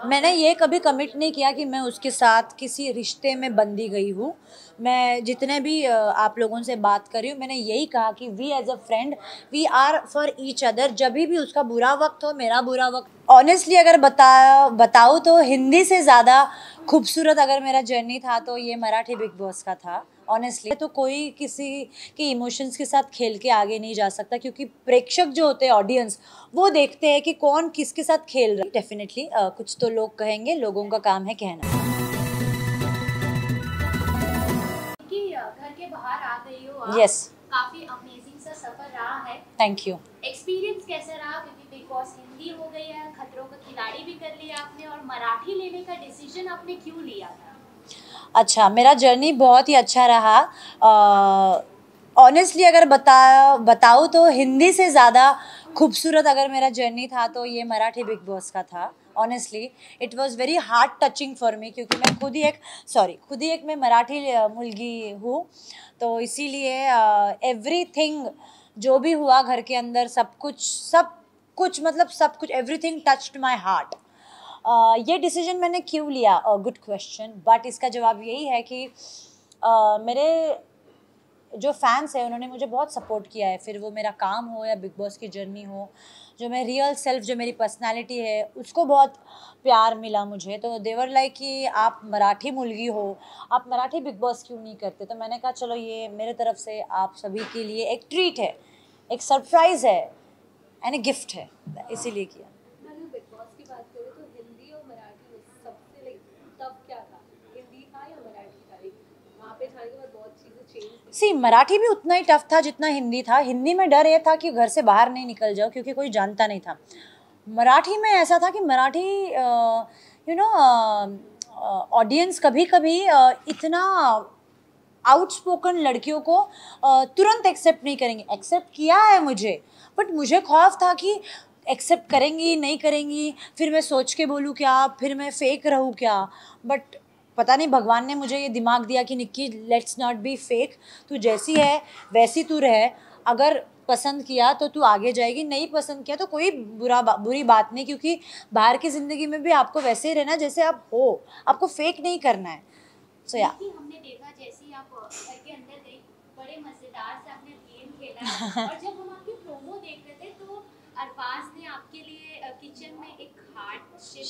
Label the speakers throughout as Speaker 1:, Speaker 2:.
Speaker 1: मैंने ये कभी कमिट नहीं किया कि मैं उसके साथ किसी रिश्ते में बंधी गई हूँ। मैं जितने भी आप लोगों से बात कर रही हूँ, मैंने यही कहा कि we as a friend we are for each other. जब भी उसका बुरा वक्त हो, मेरा बुरा वक्त, ऑनेस्टली अगर बताऊँ तो हिंदी से ज़्यादा खूबसूरत अगर मेरा जर्नी था तो ये मराठी बिग बॉस का था। ऑनेस्टली तो कोई किसी के इमोशंस के साथ खेल के आगे नहीं जा सकता, क्योंकि प्रेक्षक जो होते हैं, ऑडियंस, वो देखते हैं कि कौन किसके साथ खेल रहा है। डेफिनेटली कुछ तो लोग कहेंगे, लोगों का काम है कहना।
Speaker 2: कि घर के बाहर आ गई हो आप।
Speaker 1: यस।
Speaker 2: काफी अमेजिंग सा सफर रहा है।
Speaker 1: Thank you.
Speaker 2: एक्सपीरियंस कैसा रहा, क्योंकि बिग बॉस हिंदी हो गई है, खतरों का खिलाड़ी भी कर लिया आपने, और मराठी लेने का डिसीजन आपने क्यों लिया था?
Speaker 1: अच्छा, मेरा जर्नी बहुत ही अच्छा रहा। ऑनेस्टली अगर बताऊँ तो हिंदी से ज़्यादा खूबसूरत अगर मेरा जर्नी था तो ये मराठी बिग बॉस का था। Honestly it was very heart touching for me, क्योंकि मैं खुद ही एक मैं मराठी मुलगी हूँ। तो इसीलिए एवरीथिंग जो भी हुआ घर के अंदर, सब कुछ एवरीथिंग टच्ड माय हार्ट। ये डिसीजन मैंने क्यों लिया, गुड क्वेश्चन, बट इसका जवाब यही है कि मेरे जो फैंस हैं उन्होंने मुझे बहुत सपोर्ट किया है, फिर वो मेरा काम हो या बिग बॉस की जर्नी हो। जो मैं रियल सेल्फ, जो मेरी पर्सनालिटी है, उसको बहुत प्यार मिला मुझे। तो देवर लाइक कि आप मराठी मुलगी हो, आप मराठी बिग बॉस क्यों नहीं करते। तो मैंने कहा चलो ये मेरे तरफ से आप सभी के लिए एक ट्रीट है, एक सरप्राइज़ है एंड ए गिफ्ट है, इसीलिए किया।
Speaker 3: अगर बिग बॉस की बात करें तो हिंदी और मराठी में सबसे टफ क्या था? हिंदी था या मराठी था? वहाँ पे जाने के बाद बहुत चीज़ें चेंज
Speaker 1: सी मराठी भी उतना ही टफ था जितना हिंदी था। हिंदी में डर ये था कि घर से बाहर नहीं निकल जाओ, क्योंकि कोई जानता नहीं था। मराठी में ऐसा था कि मराठी ऑडियंस कभी कभी इतना आउटस्पोकन लड़कियों को तुरंत एक्सेप्ट नहीं करेंगे। एक्सेप्ट किया है मुझे, बट मुझे खौफ था कि एक्सेप्ट करेंगी नहीं करेंगी, फिर मैं सोच के बोलूँ क्या, फिर मैं फेक रहूँ क्या। बट पता नहीं भगवान ने मुझे ये दिमाग दिया कि Nikki let's not be fake, तू जैसी है वैसी तू रह। अगर पसंद किया तो तू आगे जाएगी, नहीं पसंद किया तो कोई बुरी बात नहीं, क्योंकि बाहर की ज़िंदगी में भी आपको वैसे ही रहना जैसे आप हो, आपको फेक नहीं करना है। सो या
Speaker 2: हमने देखा जैसे ही आप घर के अंदर गई, बड़े मजेदार से आपने गेम खेला और जब हम आपकी प्रोमो देख रहे थे तो अरबाज ने आपके लिए किचन में एक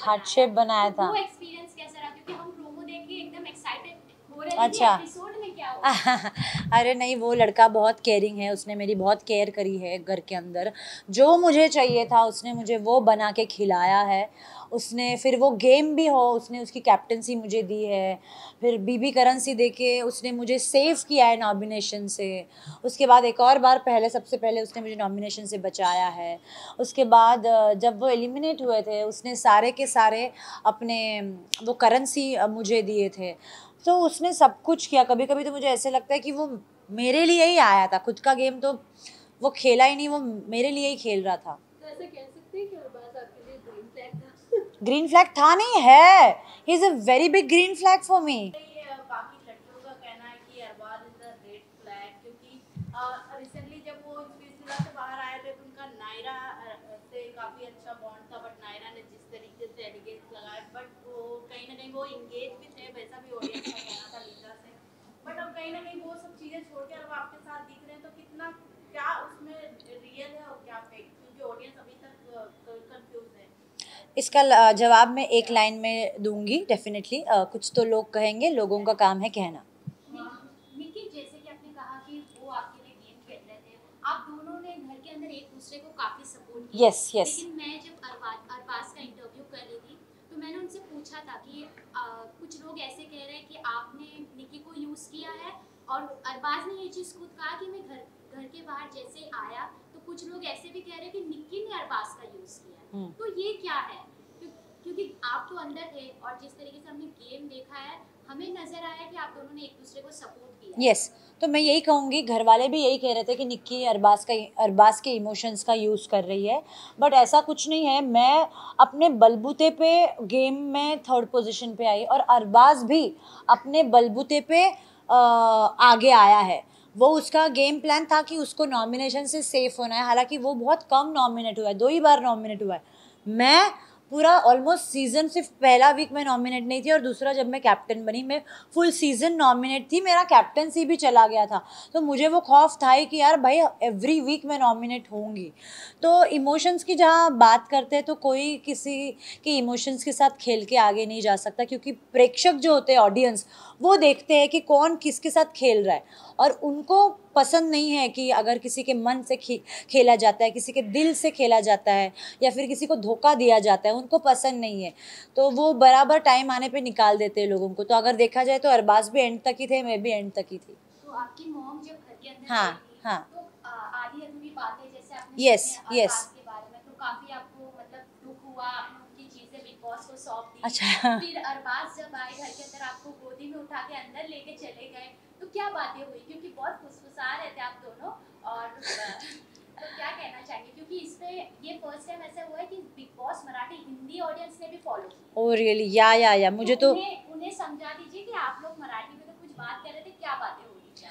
Speaker 1: हार्ट शेप बनाया था।
Speaker 2: वो एक्सपीरियंस कैसा रहा, क्योंकि हम प्रोमो देख के एकदम एक्साइटेड हो रहे थे
Speaker 1: अच्छा।
Speaker 2: एपिसोड में क्या होगा।
Speaker 1: अरे नहीं, वो लड़का बहुत केयरिंग है, उसने मेरी बहुत केयर करी है घर के अंदर। जो मुझे चाहिए था उसने मुझे वो बना के खिलाया है। उसने फिर वो गेम भी हो, उसने उसकी कैप्टनसी मुझे दी है। फिर बीबी करेंसी दे के उसने मुझे सेव किया है नॉमिनेशन से। उसके बाद एक और बार सबसे पहले उसने मुझे नॉमिनेशन से बचाया है। उसके बाद जब वो एलिमिनेट हुए थे, उसने सारे के सारे अपने वो करेंसी मुझे दिए थे। तो उसने सब कुछ किया। कभी कभी तो मुझे ऐसे लगता है कि वो मेरे लिए ही आया था, खुद का गेम तो वो खेला ही नहीं, वो मेरे लिए ही खेल रहा था।
Speaker 3: तो ऐसा कह सकते हैं कि अरबाज आपके लिए ग्रीन फ्लैग था?
Speaker 1: ग्रीन फ्लैग था नहीं है, he is a very big green flag for me.
Speaker 4: बाकी लड़कियों का कहना है कि Arbaaz is the red flag, क्योंकि रिसेंटली जब वो स्पीच से बाहर आए थे तो उनका नायरा से काफी अच्छा बॉन्ड था, बट नायरा ने जिस तरीके से एलिगेशन लगाए, बट वो कहीं ना कहीं वो इंगेज भी थे, वैसा भी ऑडियंस का कहना था लीजा से। बट अब कहीं ना कहीं वो सब चीजें छोड़ के अब आपके साथ दिख रहे हैं, तो कितना क्या उसमें रियल है और क्या फेक, क्योंकि ऑडियंस अभी तक कंफ्यूज है।
Speaker 1: इसका जवाब मैं एक लाइन में दूंगी डेफिनेटली। कुछ तो लोग कहेंगे, लोगों का काम है कहना।
Speaker 2: निकी, जैसे कि आपने कहा कि वो आपके लिए गेम खेल रहे थे, आप दोनों ने घर के अंदर एक दूसरे को काफी सपोर्ट किया।
Speaker 1: Yes, yes.
Speaker 2: लेकिन मैं जब अरबाज का इंटरव्यू कर रही थी तो मैंने उनसे पूछा था कि कुछ लोग ऐसे कह रहे हैं कि आपने निकी को यूज किया है, और अरबाज ने ये चीज खुद कहा कि मैं घर के बाहर जैसे आया तो कुछ लोग ऐसे भी कह रहे हैं कि निकी ने अरबाज का यूज किया है। तो ये क्या है? क्योंकि आप तो अंदर थे और जिस तरीके से हमने गेम देखा है, हमें नजर आया कि आप दोनों ने एक दूसरे को सपोर्ट किया।
Speaker 1: यस, तो मैं यही कहूँगी, घर वाले भी यही कह रहे थे कि निक्की अरबाज के इमोशंस का यूज़ कर रही है, बट ऐसा कुछ नहीं है। मैं अपने बलबूते पे गेम में 3rd पोजीशन पे आई, और अरबाज भी अपने बलबूते पे आगे आया है। वो उसका गेम प्लान था कि उसको नॉमिनेशन से सेफ होना है, हालांकि वो बहुत कम नॉमिनेट हुआ है, 2 ही बार नॉमिनेट हुआ है। मैं पूरा ऑलमोस्ट सीज़न सिर्फ पहला वीक मैं नॉमिनेट नहीं थी और दूसरा जब मैं कैप्टन बनी मैं फुल सीज़न नॉमिनेट थी, मेरा कैप्टनसी भी चला गया था। तो मुझे वो खौफ था ही कि यार भाई एवरी वीक मैं नॉमिनेट होंगी। तो इमोशंस की जहाँ बात करते हैं तो कोई किसी के इमोशंस के साथ खेल के आगे नहीं जा सकता, क्योंकि प्रेक्षक जो होते हैं, ऑडियंस, वो देखते हैं कि कौन किसके साथ खेल रहा है और उनको पसंद नहीं है कि अगर किसी के मन से खेला जाता है, किसी के दिल से खेला जाता है या फिर किसी को धोखा दिया जाता है, उनको पसंद नहीं है। तो वो बराबर टाइम आने पे निकाल देते हैं लोगों को। तो अगर देखा जाए तो अरबाज भी एंड तक ही थे, मैं भी एंड तक ही थी।
Speaker 2: तो आपकी मॉम जब घर के अंदर
Speaker 1: हाँ,
Speaker 2: गई थी,
Speaker 1: हाँ।
Speaker 2: तो आधी अधूरी बातें जैसे आपने
Speaker 1: Yes,
Speaker 2: सुनी
Speaker 1: yes.
Speaker 2: अरबाज के बारे में, तो काफी आपको मतलब दुख हुआ, आपने उनकी चीजें बिग बॉस को सौंप दी।
Speaker 1: अच्छा।
Speaker 2: फिर अरबाज जब आए घर के अंदर, आपको गोदी में उठा के अंदर लेके चले गए, तो क्या बातें हुई? क्योंकि बहुत फुसफुसा रहे थे आप दोनों, और तो क्या कहना चाहेंगे? क्योंकि इसमें ये फर्स्ट टाइम ऐसा हुआ है कि big boss Marathi Hindi audience ने भी फॉलो किया।
Speaker 1: Oh really? या मुझे तो
Speaker 2: उन्हें समझा दीजिए कि आप लोग मराठी में तो कुछ बात कर रहे थे, क्या बातें हो रही थी?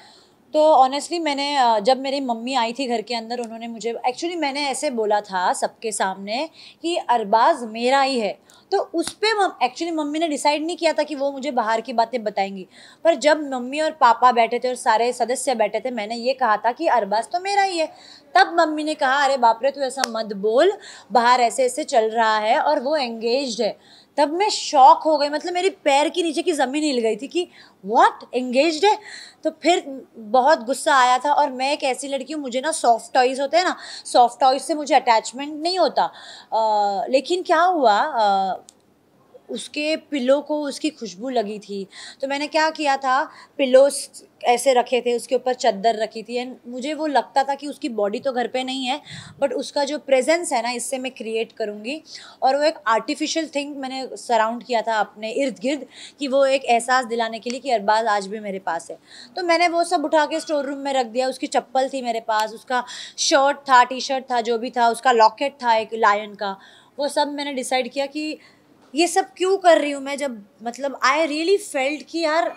Speaker 1: तो ऑनेस्टली मैंने जब मेरी मम्मी आई थी घर के अंदर, उन्होंने मुझे एक्चुअली, मैंने ऐसे बोला था सबके सामने कि अरबाज मेरा ही है। तो उस पर एक्चुअली मम्मी ने डिसाइड नहीं किया था कि वो मुझे बाहर की बातें बताएंगी, पर जब मम्मी और पापा बैठे थे और सारे सदस्य बैठे थे, मैंने ये कहा था कि अरबाज तो मेरा ही है। तब मम्मी ने कहा अरे बाप रे, तू ऐसा मत बोल, बाहर ऐसे ऐसे चल रहा है और वो एंगेज्ड है। तब मैं शॉक हो गई, मतलब मेरी पैर के नीचे की ज़मीन हिल गई थी कि व्हाट, एंगेज्ड है? तो फिर बहुत गुस्सा आया था। और मैं एक ऐसी लड़की हूँ, मुझे ना सॉफ्ट टॉयज़ होते हैं ना, सॉफ्ट टॉयज़ से मुझे अटैचमेंट नहीं होता। लेकिन क्या हुआ, उसके पिलो को उसकी खुशबू लगी थी। तो मैंने क्या किया था, पिलोस ऐसे रखे थे, उसके ऊपर चादर रखी थी, एंड मुझे वो लगता था कि उसकी बॉडी तो घर पे नहीं है, बट उसका जो प्रेजेंस है ना, इससे मैं क्रिएट करूँगी। और वो एक आर्टिफिशियल थिंग मैंने सराउंड किया था अपने इर्द गिर्द, कि वो एक एहसास दिलाने के लिए कि अरबाज आज भी मेरे पास है। तो मैंने वो सब उठा के स्टोर रूम में रख दिया। उसकी चप्पल थी मेरे पास, उसका शर्ट था, टी शर्ट था, जो भी था, उसका लॉकेट था एक लायन का, वो सब मैंने डिसाइड किया कि ये सब क्यों कर रही हूँ मैं, जब मतलब आई रियली फेल्ट कि यार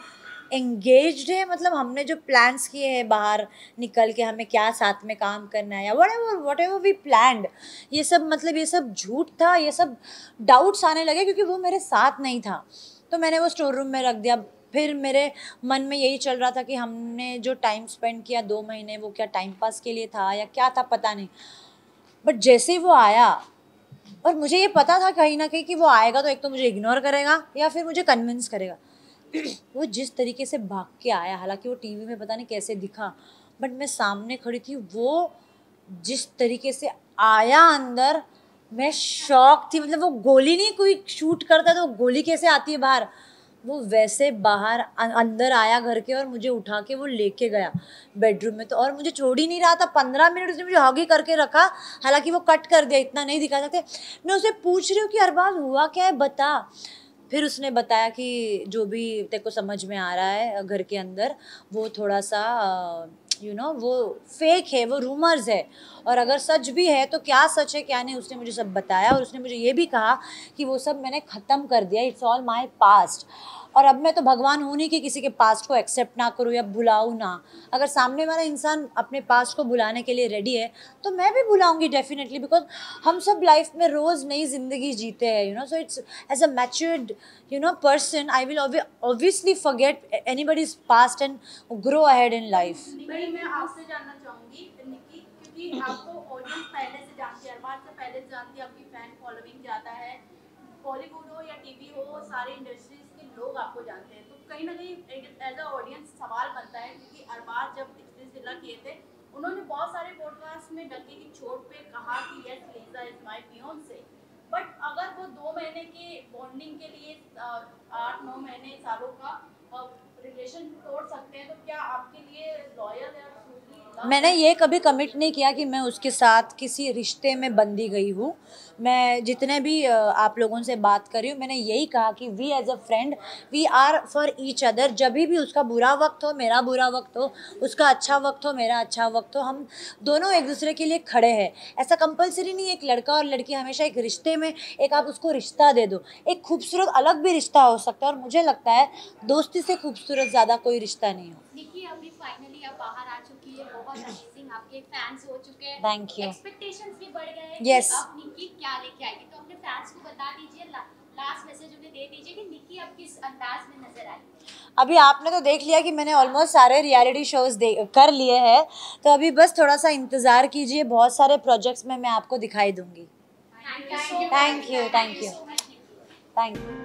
Speaker 1: एंगेज्ड है, मतलब हमने जो प्लान्स किए हैं बाहर निकल के, हमें क्या साथ में काम करना है या वट एवर वी प्लान्ड, ये सब मतलब ये सब झूठ था। ये सब डाउट्स आने लगे क्योंकि वो मेरे साथ नहीं था। तो मैंने वो स्टोर रूम में रख दिया। फिर मेरे मन में यही चल रहा था कि हमने जो टाइम स्पेंड किया 2 महीने, वो क्या टाइम पास के लिए था या क्या था, पता नहीं। बट जैसे ही वो आया, और मुझे ये पता था कहीं ना कहीं कि वो आएगा तो एक तो मुझे इग्नोर करेगा या फिर मुझे कन्विंस करेगा। वो जिस तरीके से भाग के आया, हालांकि वो टीवी में पता नहीं कैसे दिखा, बट मैं सामने खड़ी थी, वो जिस तरीके से आया अंदर, मैं शॉक थी। मतलब वो गोली नहीं, कोई शूट करता तो गोली कैसे आती है बाहर, वो वैसे बाहर अंदर आया घर के और मुझे उठा के वो लेके गया बेडरूम में। तो और मुझे छोड़ ही नहीं रहा था, 15 मिनट उसने मुझे हग ही करके रखा। हालांकि वो कट कर दिया, इतना नहीं दिखा सकते। मैं उसे पूछ रही हूँ कि अरबाज हुआ क्या है, बता। फिर उसने बताया कि जो भी तेरे को समझ में आ रहा है घर के अंदर, वो थोड़ा सा वो फेक है, वो रूमर्स है, और अगर सच भी है तो क्या सच है क्या नहीं, उसने मुझे सब बताया। और उसने मुझे ये भी कहा कि वो सब मैंने ख़त्म कर दिया, इट्स ऑल माई पास्ट। और अब मैं तो भगवान हूँ नहीं कि किसी के पास्ट को एक्सेप्ट ना करूँ या भुलाऊँ ना। अगर सामने वाला इंसान अपने पास्ट को भुलाने के लिए रेडी है तो मैं भी भुलाऊँगी डेफिनेटली, बिकॉज हम सब लाइफ में रोज़ नई ज़िंदगी जीते हैं, so it's as a matured person I will obviously forget anybody's past and grow ahead in life.
Speaker 4: भाई मैं आपसे जानना चाहूंगी निक्की, क्योंकि आपको ऑडियंस पहले से जानती है, अरबाज से पहले से जानती है, आपकी फैन फॉलोइंग ज़्यादा है, बॉलीवुड हो या टीवी हो, सारे इंडस्ट्रीज के लोग आपको जानते हैं। तो कहीं ना कहीं एज अ ऑडियंस सवाल बनता है, क्योंकि अरबाज जब सिलसिला किए थे, उन्होंने बहुत सारे पॉडकास्ट में डंके की चोट पे कहा कि yes Leeza is my fiancee, but अगर वो 2 महीने की बॉन्डिंग के लिए 8-9 महीने सालों का रिलेशन तोड़ सकते हैं, तो क्या आपके लिए लॉयल है?
Speaker 1: मैंने ये कभी कमिट नहीं किया कि मैं उसके साथ किसी रिश्ते में बंधी गई हूँ। मैं जितने भी आप लोगों से बात कर रही हूँ, मैंने यही कहा कि we as a friend we are for each other. जब भी उसका बुरा वक्त हो, मेरा बुरा वक्त हो, उसका अच्छा वक्त हो, मेरा अच्छा वक्त हो, हम दोनों एक दूसरे के लिए खड़े हैं। ऐसा कंपलसरी नहीं है एक लड़का और लड़की हमेशा एक रिश्ते में एक आप उसको रिश्ता दे दो। एक खूबसूरत अलग भी रिश्ता हो सकता है, और मुझे लगता है दोस्ती से खूबसूरत ज़्यादा कोई रिश्ता नहीं हो।
Speaker 2: देखिए अभी फाइनली आप बाहर आ चुकी है, बहुत अमेजिंग आपके फैंस हो चुके हैं,
Speaker 1: Thank you.
Speaker 2: एक्सपेक्टेशंस भी बढ़ गए हैं
Speaker 1: Yes.
Speaker 2: कि अब निक्की क्या लेके आएगी, तो अपने फैंस को बता दीजिए, लास्ट मैसेज उन्हें दे दीजिए कि निक्की अब किस अंदाज में नजर आई।
Speaker 1: अभी आपने तो देख लिया कि मैंने ऑलमोस्ट सारे रियलिटी शोज कर लिए हैं, तो अभी बस थोड़ा सा इंतज़ार कीजिए, बहुत सारे प्रोजेक्ट्स में मैं आपको दिखाई दूंगी।
Speaker 2: Thank you so much.
Speaker 1: Thank you, thank you,
Speaker 2: so much.
Speaker 1: Thank you.